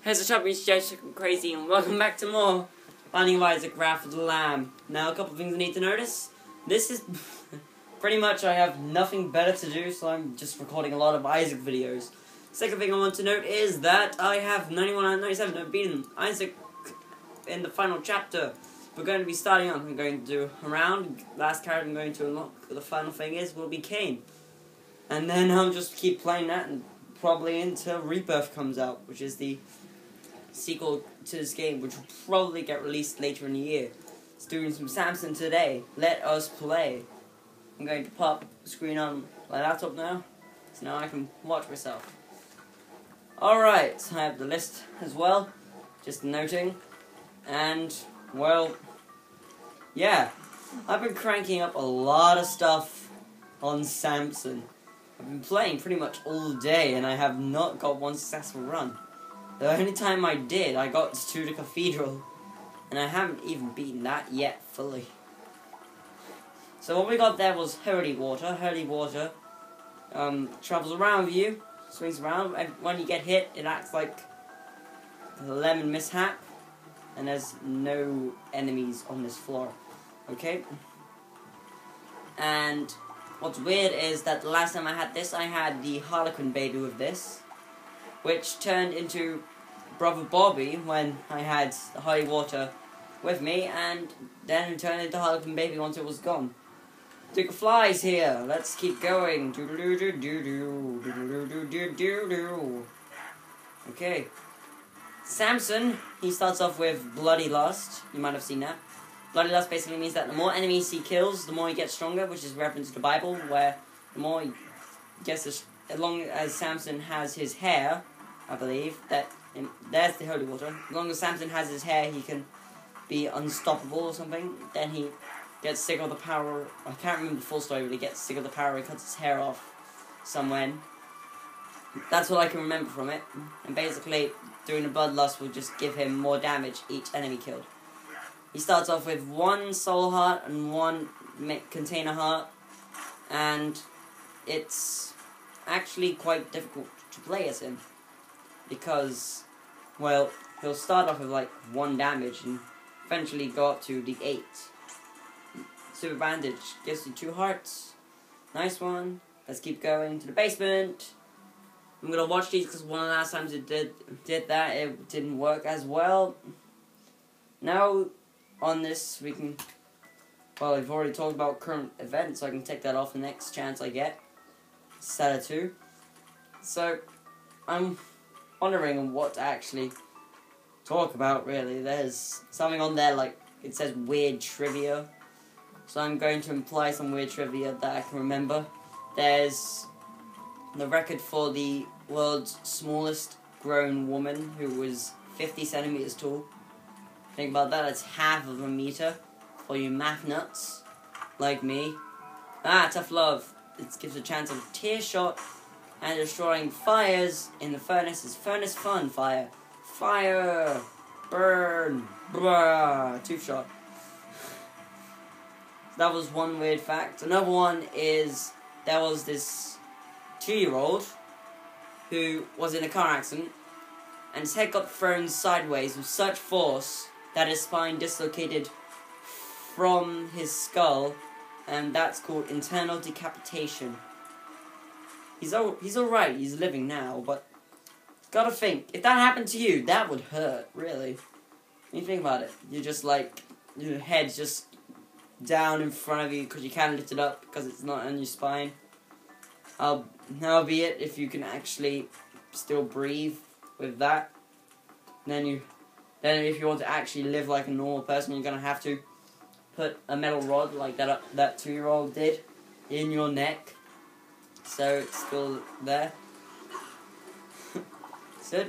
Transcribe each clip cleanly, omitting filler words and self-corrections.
Here's a chubby Joe Crazy, and welcome back to more Finding of Isaac Wrath of the Lamb. Now, a couple of things I need to notice. This is pretty much I have nothing better to do, so I'm just recording a lot of Isaac videos. Second thing I want to note is that I have 91 out of 97. I've beaten Isaac in the final chapter. We're going to be starting on. I'm going to do a round. Last character I'm going to unlock. The final thing will be Cain. And then I'll just keep playing that and probably until Rebirth comes out, which is the sequel to this game, which will probably get released later in the year. It's doing some Samson today. Let us play. I'm going to pop the screen on my laptop now, so now I can watch myself. Alright, I have the list as well, just noting. And, well, yeah, I've been cranking up a lot of stuff on Samson. I've been playing pretty much all day, and I have not got one successful run. The only time I did, I got to the cathedral, and I haven't even beaten that yet fully. So what we got there was holy water. Holy water travels around you, swings around, and when you get hit, it acts like a lemon mishap, and there's no enemies on this floor. Okay? And what's weird is that the last time I had this, I had the Harlequin baby with this, which turned into Brother Bobby when I had the holy water with me, and then it turned into Harlequin baby once it was gone. Duke of Flies here. Let's keep going. Okay. Samson, he starts off with Bloody Lust. You might have seen that. Bloody Lust basically means that the more enemies he kills, the more he gets stronger, which is a reference to the Bible, where the more he gets, as long as Samson has his hair, I believe, there's the holy water. As long as Samson has his hair, he can be unstoppable or something. Then he gets sick of the power. I can't remember the full story, but he gets sick of the power. He cuts his hair off somewhere. That's what I can remember from it. And basically, doing the bloodlust will just give him more damage each enemy killed. He starts off with one soul heart and one container heart, and it's actually quite difficult to play as him, because, well, he'll start off with like 1 damage and eventually go up to the 8. Super Bandage gives you 2 hearts. Nice one. Let's keep going to the basement. I'm gonna watch these because one of the last times it did that, it didn't work as well. Now, on this, we can, well, I've already talked about current events, so I can take that off the next chance I get. Set of 2. So, I'm wondering what to actually talk about, really. There's something on there, like, it says weird trivia. So I'm going to imply some weird trivia that I can remember. There's the record for the world's smallest grown woman, who was 50 centimeters tall. Think about that, it's half of a meter for you math nuts like me. Tough love. It gives a chance of tear shot and destroying fires in the furnace. Is furnace fun? Fire. Fire! Burn! Bruh! 2 shot. That was one weird fact. Another one is there was this 2-year-old who was in a car accident, and his head got thrown sideways with such force that his spine dislocated from his skull, and that's called internal decapitation. He's alright, he's living now, but gotta think, if that happened to you, that would hurt, really. When you think about it, you're just like, your head's just down in front of you because you can't lift it up because it's not on your spine. Albeit if you can actually still breathe with that, then if you want to actually live like a normal person, you're gonna have to put a metal rod like that 2-year-old did in your neck, so it's still there. So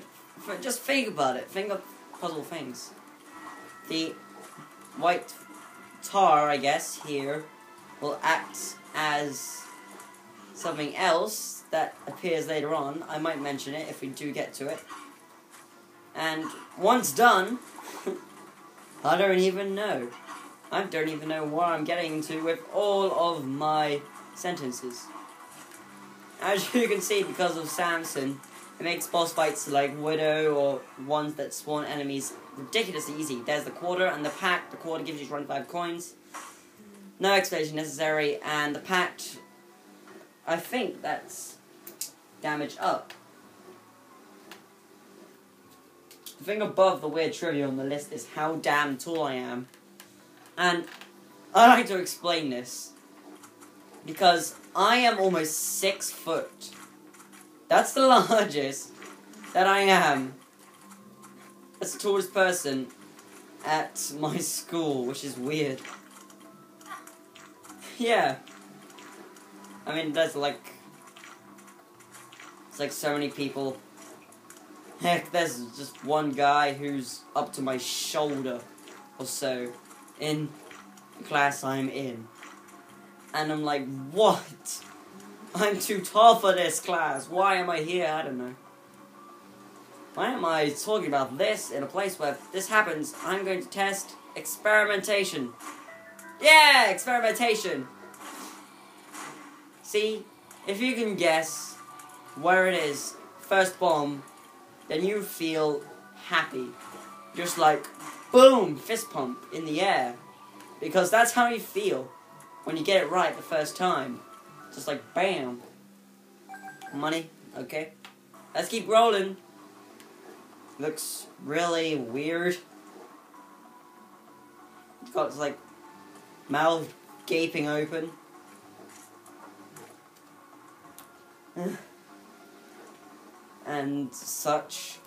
just think about it. Think of puzzle things. The white tar, I guess, here will act as something else that appears later on. I might mention it if we do get to it. And once done, I don't even know. I don't even know what I'm getting into with all of my sentences. As you can see, because of Samson, It makes boss fights like Widow or ones that spawn enemies ridiculously easy. There's the quarter and the pact. The quarter gives you 25 coins. No explanation necessary, and the pact, I think that's damage up. The thing above the weird trivia on the list is how damn tall I am. And I like to explain this because I am almost 6 foot. That's the largest that I am. That's the tallest person at my school, which is weird. Yeah. I mean, there's like... It's like so many people. Heck, there's just one guy who's up to my shoulder or so in the class I'm in. And I'm like, what? I'm too tall for this class. Why am I here? I don't know. Why am I talking about this in a place where if this happens, I'm going to test experimentation. Yeah, experimentation. See, if you can guess where it is, first bomb, then you feel happy. Just like, boom, fist pump in the air. Because that's how you feel when you get it right the first time. Just like, bam. Money, okay. Let's keep rolling. Looks really weird. It's got this, like, mouth gaping open. And such.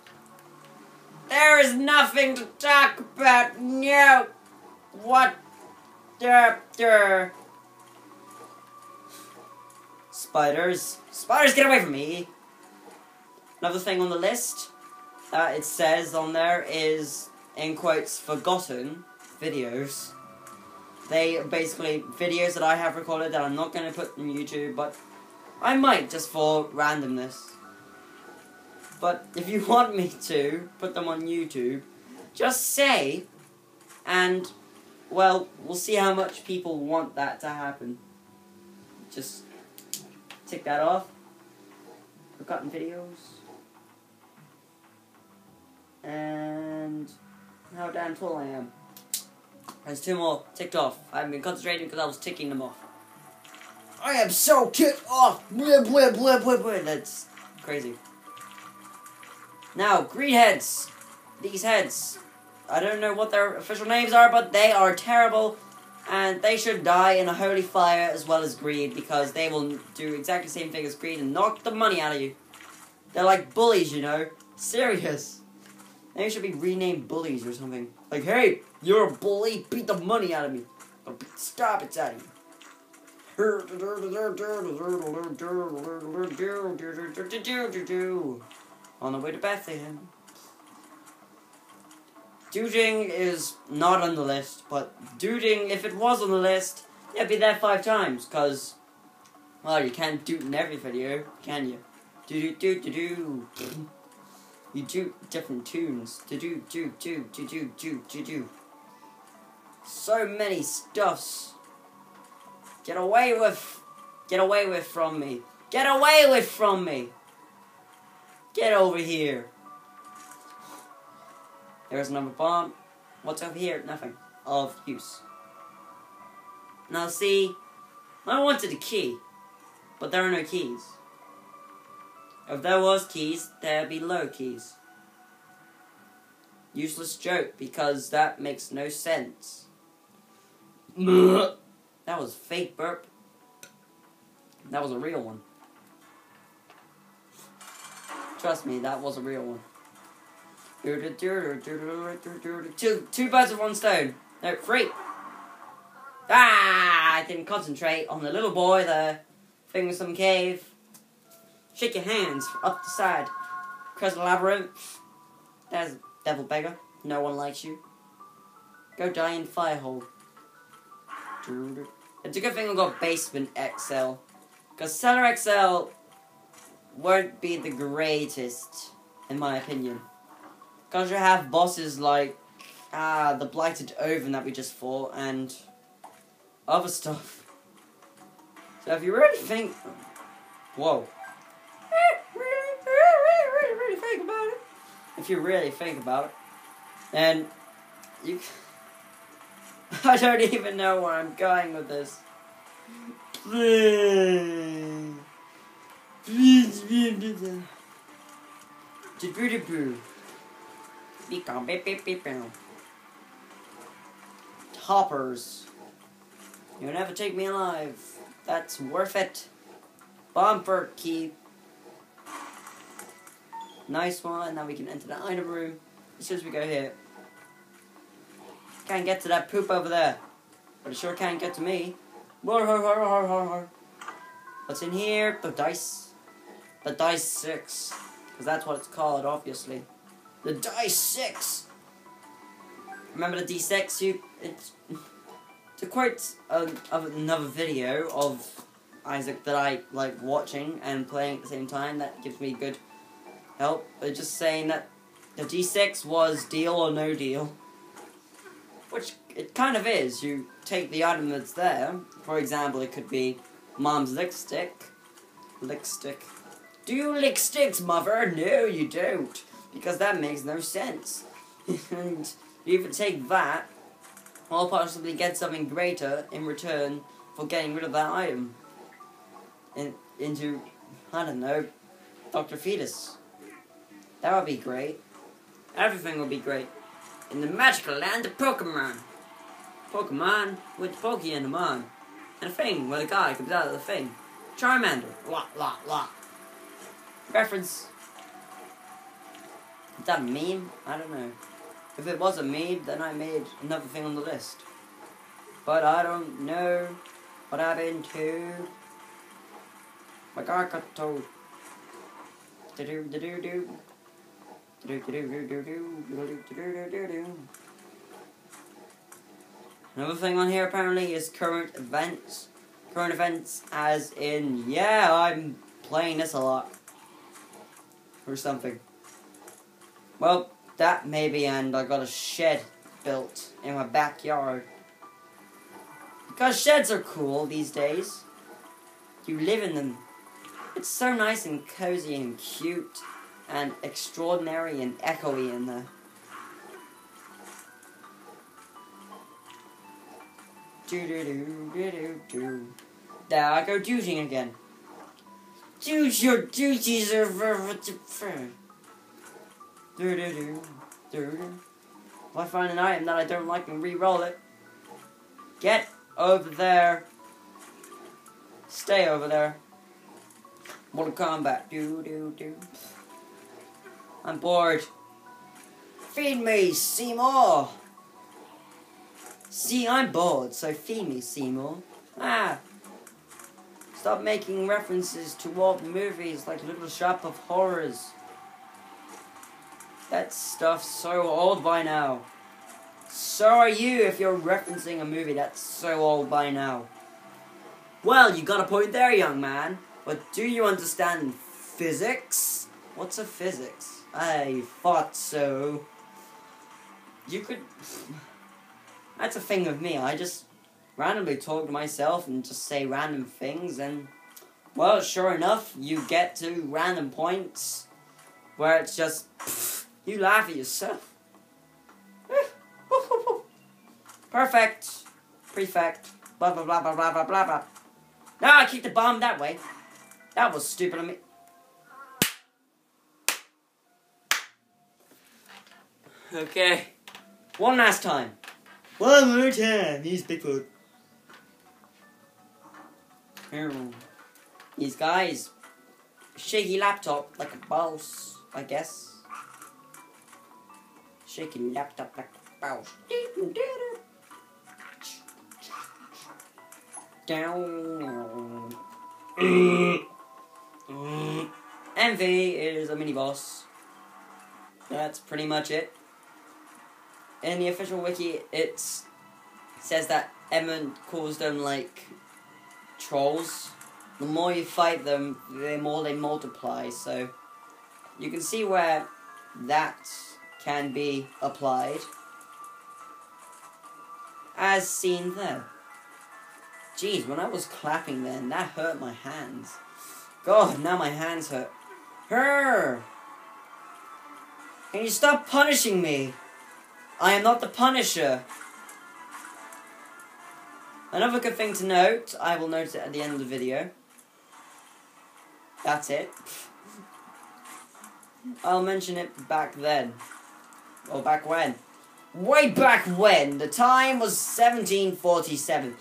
There is nothing to talk about. No. What? Spiders. Spiders, get away from me. Another thing on the list, it says on there is, in quotes, forgotten videos. They basically videos that I have recorded that I'm not going to put on YouTube, but I might just for randomness. But if you want me to put them on YouTube, just say, and, well, we'll see how much people want that to happen. Just tick that off. Forgotten videos. And how damn tall I am. There's 2 more ticked off. I haven't been concentrating because I was ticking them off. I am so ticked off! Blah, blah, blah, blah, blah. That's crazy. Now, green heads. These heads. I don't know what their official names are, but they are terrible. And they should die in a holy fire as well as greed, because they will do exactly the same thing as greed and knock the money out of you. They're like bullies, you know. Serious. They should be renamed bullies or something. Like, hey, you're a bully, beat the money out of me. Or beat the stoppage out of you. On the way to Bethlehem. Duding is not on the list, but duding, if it was on the list, it'd be there 5 times, because, well, you can't doot in every video, can you? Do-do-do-do-do. You do different tunes. Do-do-do-do-do-do-do-do. So many stuffs. Get away with from me. Get away with from me. Get over here. There's another bomb. What's over here? Nothing of use. Now see, I wanted a key, but there are no keys. If there was keys, there'd be low keys. Useless joke, because that makes no sense. That was fake burp. That was a real one. Trust me, that was a real one. Two birds with one stone. No, 3. Ah! I didn't concentrate on the little boy there. Finger some cave. Shake your hands up the side. Crystal labyrinth. There's a devil beggar. No one likes you. Go die in fire hole. It's a good thing I got basement XL. Because cellar XL won't be the greatest, in my opinion. Because you have bosses like the blighted oven that we just fought and other stuff. So if you really think... Whoa. if you really think about it. And you... I don't even know where I'm going with this. Hoppers. You'll never take me alive. That's worth it. Bumper key. Nice one. Now we can enter the item room. As soon as we go here. Can't get to that poop over there. But it sure can't get to me. What's in here? The dice. The dice 6. Because that's what it's called, obviously. The dice 6. Remember the D6? It's to quote of another video of Isaac that I like watching and playing at the same time. That gives me good help. But just saying that the D6 was deal or no deal. Which it kind of is. You take the item that's there. For example, it could be Mom's lick stick. Lick stick. Do you lick sticks, mother? No, you don't. Because that makes no sense. And you either take that, or possibly get something greater in return for getting rid of that item. Into, I don't know, Dr. Fetus. That would be great. Everything would be great. In the magical land of Pokemon. Pokemon with Pokey and a mon. And a thing where the guy comes out of the thing. Charmander. La la la. Reference. Is that a meme? I don't know. If it was a meme, then I made another thing on the list. But I don't know what happened to my guy got told. Another thing on here apparently is current events. Current events as in, yeah, I'm playing this a lot. Or something. Well, that maybe, and I got a shed built in my backyard. Because sheds are cool these days. You live in them. It's so nice and cozy and cute and extraordinary and echoey in there. There I go dooting again. Dude, your duties are If I find an item that I don't like and re-roll it, get over there. Stay over there. Mortal Kombat. I'm bored. Feed me, Seymour. See, I'm bored, so feed me, Seymour. Stop making references to old movies like Little Shop of Horrors. That stuff's so old by now. So are you if you're referencing a movie that's so old by now. Well, you got a point there, young man. But do you understand physics? What's a physics? I thought so. You could... That's a thing with me. I just randomly talk to myself and just say random things and... Well, sure enough, you get to random points where it's just... You laugh at yourself. Perfect. Prefect. Blah, blah, blah, blah, blah, blah, blah, blah. No, I kicked the bomb that way. That was stupid of me. Okay. One last time. One more time. He's Bigfoot. These guys. Shaky laptop like a boss, I guess. Shaky laptop like a boss. Down. Envy is a mini boss. That's pretty much it. In the official wiki, it says that Emmett calls them like trolls. The more you fight them, the more they multiply. So you can see where that can be applied, as seen there. Jeez, when I was clapping then, that hurt my hands. God, now my hands hurt. Can you stop punishing me? I am not the Punisher. Another good thing to note, I will note it at the end of the video. That's it. I'll mention it back then. Or back when. Way back when. The time was 1747.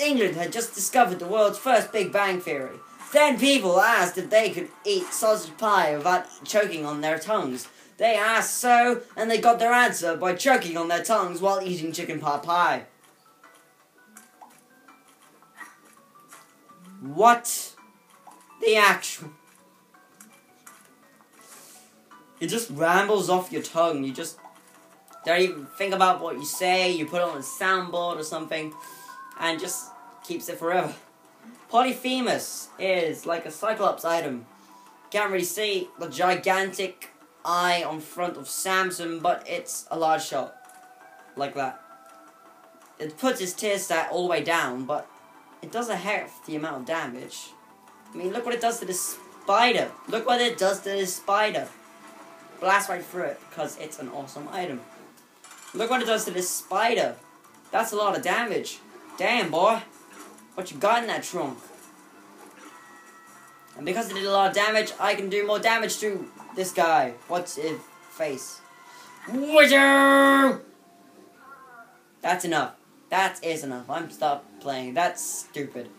England had just discovered the world's first Big Bang Theory. Then people asked if they could eat sausage pie without choking on their tongues. They asked so, and they got their answer by choking on their tongues while eating chicken pot pie. What the actual... It just rambles off your tongue. You just don't even think about what you say. You put it on a soundboard or something, and just keeps it forever. Polyphemus is like a Cyclops item. Can't really see the gigantic eye on front of Samson, but it's a large shot. Like that. It puts his tier stat all the way down, but it does a hefty amount of damage. I mean, look what it does to this spider. Look what it does to this spider. Blast right through it, because it's an awesome item. Look what it does to this spider. That's a lot of damage. Damn, boy. What you got in that trunk? And because it did a lot of damage, I can do more damage to this guy. What's his face? Wizard! That's enough. That is enough. I'm stop playing. That's stupid.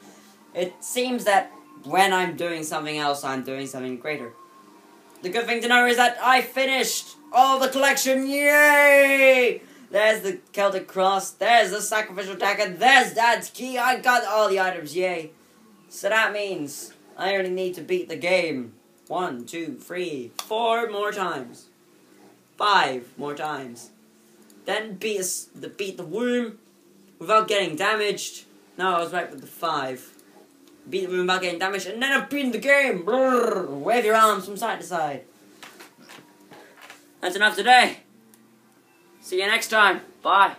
It seems that when I'm doing something else, I'm doing something greater. The good thing to know is that I finished all the collection. Yay! There's the Celtic Cross. There's the Sacrificial Dagger. There's Dad's Key. I got all the items. Yay. So that means I only need to beat the game 1, 2, 3, 4 more times. 5 more times. Then beat the womb without getting damaged. No, I was right with the 5. Beat the womb without getting damaged, and then I've beaten the game. Brrr, wave your arms from side to side. That's enough today. See you next time. Bye.